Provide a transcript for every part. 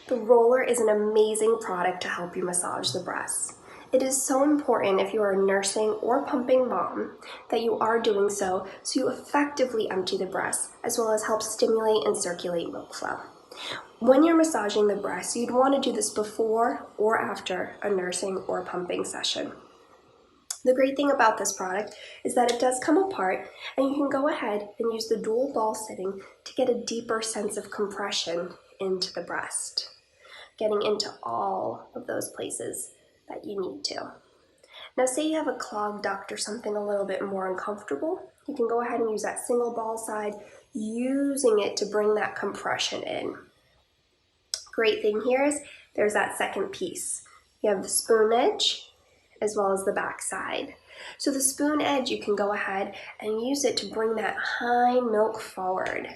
The roller is an amazing product to help you massage the breasts. It is so important if you are a nursing or pumping mom that you are doing so you effectively empty the breast as well as help stimulate and circulate milk flow. When you're massaging the breast, you'd want to do this before or after a nursing or pumping session. The great thing about this product is that it does come apart and you can go ahead and use the dual ball sitting to get a deeper sense of compression into the breast, getting into all of those places that you need to. Now say you have a clogged duct or something a little bit more uncomfortable, you can go ahead and use that single ball side, using it to bring that compression in. Great thing here is there's that second piece. You have the spoon edge as well as the back side. So the spoon edge, you can go ahead and use it to bring that hind milk forward.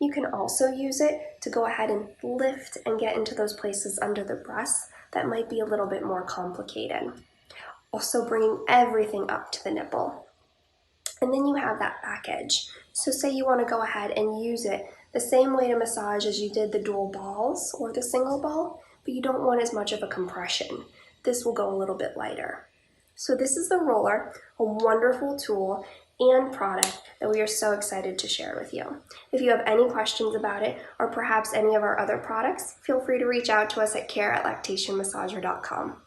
You can also use it to go ahead and lift and get into those places under the breast that might be a little bit more complicated. Also bringing everything up to the nipple. And then you have that back edge. So say you want to go ahead and use it the same way to massage as you did the dual balls or the single ball, but you don't want as much of a compression. This will go a little bit lighter. So this is the roller, a wonderful tool and product that we are so excited to share with you. If you have any questions about it or perhaps any of our other products, feel free to reach out to us at care@lactationmassager.com.